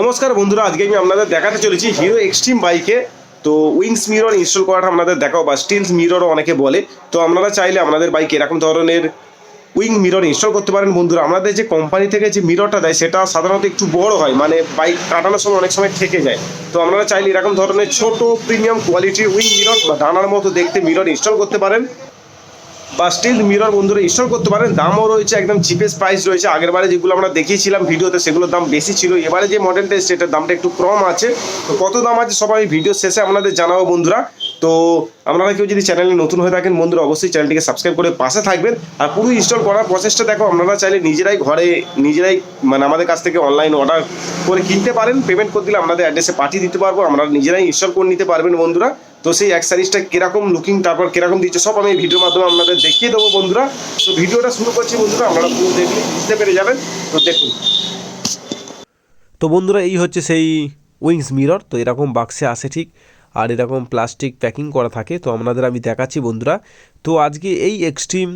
নমস্কার বন্ধুরা, আজকে আমি আপনাদের দেখাতে চলেছি হিরো এক্সট্রিম বাইকে তো উইংস মিরর ইনস্টল করাটা আপনাদের দেখাও বা স্টিলস মিররও অনেকে বলে। তো আপনারা চাইলে আপনাদের বাইকে এরকম ধরনের উইং মিরর ইনস্টল করতে পারেন। বন্ধুরা, আমাদের যে কোম্পানি থেকে যে মিররটা দেয় সেটা সাধারণত একটু বড় হয়, মানে বাইক কাটানোর সময় অনেক সময় ঠেকে যায়। তো আপনারা চাইলে এরকম ধরনের ছোট প্রিমিয়াম কোয়ালিটির উইং মিরর বা ডানার মতো দেখতে মিরর ইনস্টল করতে পারেন বা স্টিল মিরর বন্ধুরা ইনস্টল করতে পারেন। দামও রয়েছে একদম চিপেস্ট প্রাইস রয়েছে। আগের বারে যেগুলো আমরা দেখিয়েছিলাম ভিডিওতে সেগুলোর দাম বেশি ছিল, এবারে যে মডেলটা এসেছে এটার দামটা একটু কম আছে। তো কত দাম আছে সব আমি ভিডিও শেষে আপনাদের জানাবো বন্ধুরা। তো আপনারা কেউ যদি চ্যানেলে নতুন হয়ে থাকেন বন্ধুরা, অবশ্যই চ্যানেলটিকে সাবস্ক্রাইব করে পাশে থাকবেন। আর পুরো ইনস্টল করার প্রসেসটা দেখো, আপনারা চাইলে নিজেরাই ঘরে নিজেরাই মানে আমাদের কাছ থেকে অনলাইন অর্ডার করে কিনতে পারেন। পেমেন্ট করে দিলে আমাদের অ্যাড্রেসে পাঠিয়ে দিতে পারবো, আপনারা নিজেরাই ইনস্টল করে নিতে পারবেন বন্ধুরা। তো সেই অ্যাক্সেসরিজটা কিরকম লুকিং, তারপর কিরকম দিচ্ছে সব আমি এই ভিডিওর মাধ্যমে আপনাদের দেখিয়ে দেবো বন্ধুরা। তো ভিডিওটা শুরু করছি বন্ধুরা, আপনারা পুরো দেখলে বুঝতে পেরে যাবেন। তো দেখুন। তো বন্ধুরা, এই হচ্ছে সেই উইংস মিরর। তো এরকম বাক্সে আসে ঠিক, আর এরকম প্লাস্টিক প্যাকিং করা থাকে। তো আপনাদের আমি দেখাচ্ছি বন্ধুরা। তো আজকে এই এক্সট্রিম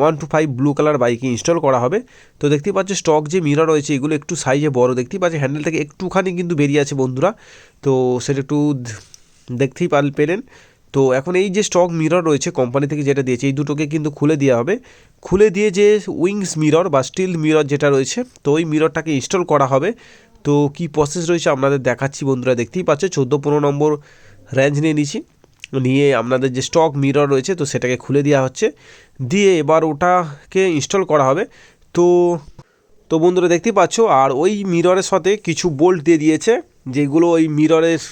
125 ব্লু কালার বাইকে ইনস্টল করা হবে। তো দেখতেই পাচ্ছি স্টক যে মিরর রয়েছে এগুলো একটু সাইজে বড়, দেখতেই পাচ্ছি হ্যান্ডেল থেকে একটুখানি কিন্তু বেরিয়ে আছে বন্ধুরা। তো সেটা একটু দেখতেই পেলেন। তো এখন এই যে স্টক মিরর রয়েছে কোম্পানি থেকে যেটা দিয়েছে, এই দুটোকে কিন্তু খুলে দেওয়া হবে। খুলে দিয়ে যে উইংস মিরর বা স্টিল মিরর যেটা রয়েছে, তো ওই মিররটাকে ইনস্টল করা হবে। তো কি প্রসেস রয়েছে আপনাদের দেখাচ্ছি বন্ধুরা। দেখতেই পাচ্ছে 14-15 নম্বর রেঞ্জ নিয়ে নিয়েছি, নিয়ে আপনাদের যে স্টক মিরর রয়েছে তো সেটাকে খুলে দেওয়া হচ্ছে, দিয়ে এবার ওটাকে ইনস্টল করা হবে। তো তো বন্ধুরা দেখতেই পাচ্ছ, আর ওই মিররের সাথে কিছু বোল্ট দিয়ে দিয়েছে যেগুলো ওই মিররের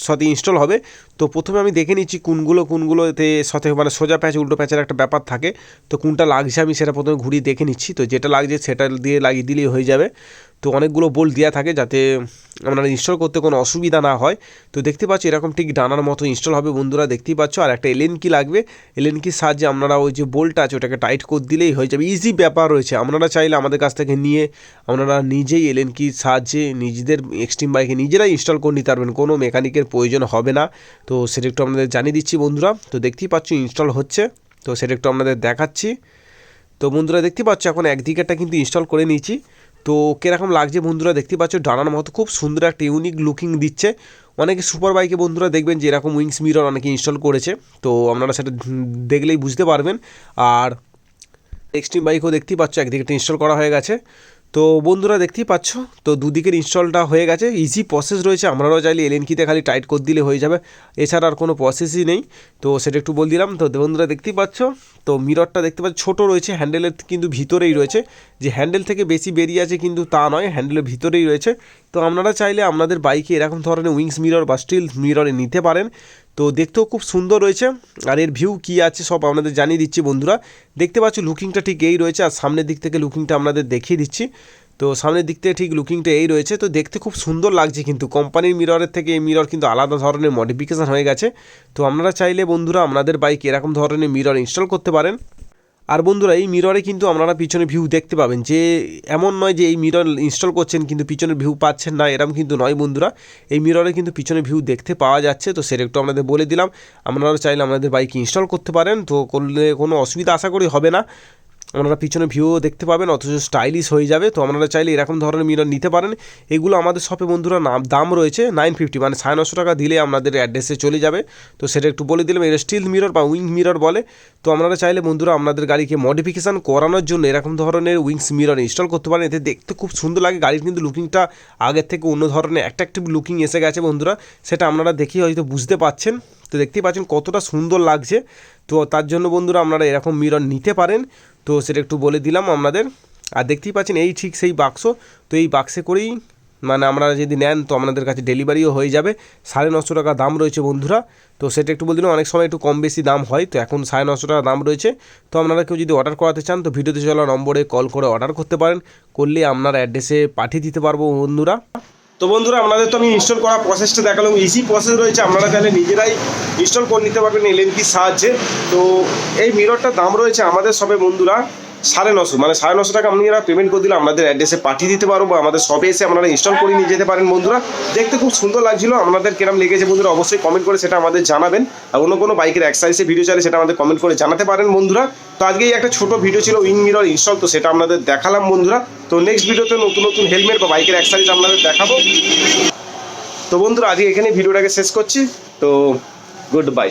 সাথে ইনস্টল হবে। তো প্রথমে আমি দেখে নিচ্ছি কোনগুলোতে সাথে মানে সোজা প্যাচ উল্টো প্যাচের একটা ব্যাপার থাকে। তো কোনটা লাগছে আমি সেটা প্রথমে ঘুরিয়ে দেখে নিচ্ছি। তো যেটা লাগছে সেটা দিয়ে লাগিয়ে দিলেই হয়ে যাবে। তো অনেকগুলো বোল্ট দেওয়া থাকে যাতে আপনারা ইনস্টল করতে কোনো অসুবিধা না হয়। তো দেখতে পাচ্ছি এরকম ঠিক ডানার মতো ইনস্টল হবে বন্ধুরা, দেখতেই পাচ্ছ। আর একটা এলএন কি লাগবে, এলএন কির সাহায্যে আপনারা ওই যে বোল্টটা আছে ওটাকে টাইট করে দিলেই হয়ে যাবে। ইজি ব্যাপার রয়েছে, আপনারা চাইলে আমাদের কাছ থেকে নিয়ে আপনারা নিজেই এলএন কির সাহায্যে নিজেদের এক্সট্রিম বাইকে নিজেরাই ইনস্টল করে নিতে পারবেন, কোনো মেকানিকের প্রয়োজন হবে না। তো সেটা একটু আপনাদের জানিয়ে দিচ্ছি বন্ধুরা। তো দেখতেই পাচ্ছ ইনস্টল হচ্ছে, তো সেটা একটু আপনাদের দেখাচ্ছি। তো বন্ধুরা দেখতে পাচ্ছ এখন একদিকেরটা কিন্তু ইনস্টল করে নিয়েছি। তো কীরকম লাগছে বন্ধুরা দেখতেই পাচ্ছ, ডানার মতো খুব সুন্দর একটা ইউনিক লুকিং দিচ্ছে। অনেকে সুপার বাইকে বন্ধুরা দেখবেন যে এরকম উইংস মিরর অনেকে ইনস্টল করেছে, তো আপনারা সেটা দেখলেই বুঝতে পারবেন। আর এক্সট্রিম বাইকও দেখতেই পাচ্ছ একদিকে ইনস্টল করা হয়ে গেছে। তো বন্ধুরা দেখতেই পাচ্ছ, তো দুদিকের ইনস্টলটা হয়ে গেছে। ইজি প্রসেস রয়েছে, আপনারাও চাইলে এলএন কিতে খালি টাইট করে দিলে হয়ে যাবে, এছাড়া আর কোনো প্রসেসই নেই। তো সেটা একটু বলে দিলাম। তো বন্ধুরা দেখতেই পাচ্ছ, তো মিররটা দেখতে পাচ্ছ ছোটো রয়েছে, হ্যান্ডেলের কিন্তু ভিতরেই রয়েছে। যে হ্যান্ডেল থেকে বেশি বেরিয়ে আছে কিন্তু তা নয়, হ্যান্ডেলের ভিতরেই রয়েছে। তো আপনারা চাইলে আপনাদের বাইকে এরকম ধরনের উইংস মিরর বা স্টিল মিররে নিতে পারেন। তো দেখতেও খুব সুন্দর রয়েছে। আর এর ভিউ কী আছে সব আপনাদের জানিয়ে দিচ্ছি বন্ধুরা। দেখতে পাচ্ছ লুকিংটা ঠিক এই রয়েছে, আর সামনের দিক থেকে লুকিংটা আপনাদের দেখিয়ে দিচ্ছি। তো সামনের দিক থেকে ঠিক লুকিংটা এই রয়েছে। তো দেখতে খুব সুন্দর লাগছে, কিন্তু কোম্পানির মিররের থেকে এই মিরর কিন্তু আলাদা ধরনের মডিফিকেশান হয়ে গেছে। তো আপনারা চাইলে বন্ধুরা আপনাদের বাইকে এরকম ধরনের মিরর ইনস্টল করতে পারেন। আর বন্ধুরা এই মিররে কিন্তু আপনারা পিছনে ভিউ দেখতে পাবেন, যে এমন নয় যে এই মিরর ইনস্টল করছেন কিন্তু পিছনের ভিউ পাচ্ছেন না, এরকম কিন্তু নয় বন্ধুরা। এই মিররে কিন্তু পিছনে ভিউ দেখতে পাওয়া যাচ্ছে। তো সেটা একটু আপনাদের বলে দিলাম, আপনারা চাইলে আপনাদের বাইকে ইনস্টল করতে পারেন। তো করলে কোনো অসুবিধা আশা করি হবে না, আপনারা পিছনে ভিউও দেখতে পাবেন, অথচ স্টাইলিশ হয়ে যাবে। তো আপনারা চাইলে এরকম ধরনের মিরর নিতে পারেন। এগুলো আমাদের শপে বন্ধুরা দাম রয়েছে 950, মানে 950 টাকা দিলে আপনাদের অ্যাড্রেসে চলে যাবে। তো সেটা একটু বলে দিলাম, এটা স্টিল মিরর বা উইং মিরর বলে। তো আপনারা চাইলে বন্ধুরা আপনাদের গাড়িকে মডিফিকেশান করানোর জন্য এরকম ধরনের উইংস মিরর ইনস্টল করতে পারেন। এতে দেখতে খুব সুন্দর লাগে, গাড়ির কিন্তু লুকিংটা আগের থেকে অন্য ধরনের অ্যাট্রাকটিভ লুকিং এসে গেছে বন্ধুরা, সেটা আপনারা দেখেই হয়তো বুঝতে পাচ্ছেন। তো দেখতেই পাচ্ছেন কতটা সুন্দর লাগছে। তো তার জন্য বন্ধুরা আপনারা এরকম মিরর নিতে পারেন। তো সেটা একটু বলে দিলাম আপনাদের। আর দেখতেই পাচ্ছেন এই ঠিক সেই বাক্স। তো এই বাক্সে করেই মানে আপনারা যদি নেন তো আপনাদের কাছে ডেলিভারিও হয়ে যাবে। 950 টাকা দাম রয়েছে বন্ধুরা। তো সেটা একটু বলে দিলাম, অনেক সময় একটু কম বেশি দাম হয়, তো এখন 950 টাকা দাম রয়েছে। তো আপনারা কেউ যদি অর্ডার করাতে চান তো ভিডিওতে চলা নম্বরে কল করে অর্ডার করতে পারেন, করলে আপনার অ্যাড্রেসে পাঠিয়ে দিতে পারবো বন্ধুরা। তো বন্ধুরা আপনাদের তো আমি ইনস্টল করার প্রসেসটা দেখালাম, ইজি প্রসেস রয়েছে, আপনারা চাইলে নিজেরাই ইনস্টল করে নিতে পারবেন এলএন কির সাহায্যে। তো এই মিররটার দাম রয়েছে আমাদের সবে বন্ধুরা 950, মানে 950 টাকা আপনারা পেমেন্ট করে দিলে আমাদের অ্যাড্রেসে পাঠিয়ে দিতে পারবো, বা আমাদের শপে এসে আপনারা ইনস্টল করে নিয়ে যেতে পারেন বন্ধুরা। দেখতে খুব সুন্দর লাগছিল, আপনাদের কিরম লেগেছে বন্ধুরা অবশ্যই কমেন্ট করে সেটা আমাদের জানাবেন। আর অন্য কোনো বাইকের অ্যাক্সেসরিজের ভিডিও চাইলে সেটা আমাদের কমেন্ট করে জানাতে পারেন বন্ধুরা। তো আজকে এই একটা ছোট ভিডিও ছিল উইং মিরর ইনস্টল, তো সেটা আপনাদের দেখালাম বন্ধুরা। তো নেক্সট ভিডিওতে নতুন নতুন হেলমেট বা বাইকের অ্যাক্সেসরিজ আপনাদের দেখাবো। তো বন্ধুরা আজকে এখানে ভিডিওটাকে শেষ করছি, তো গুড বাই।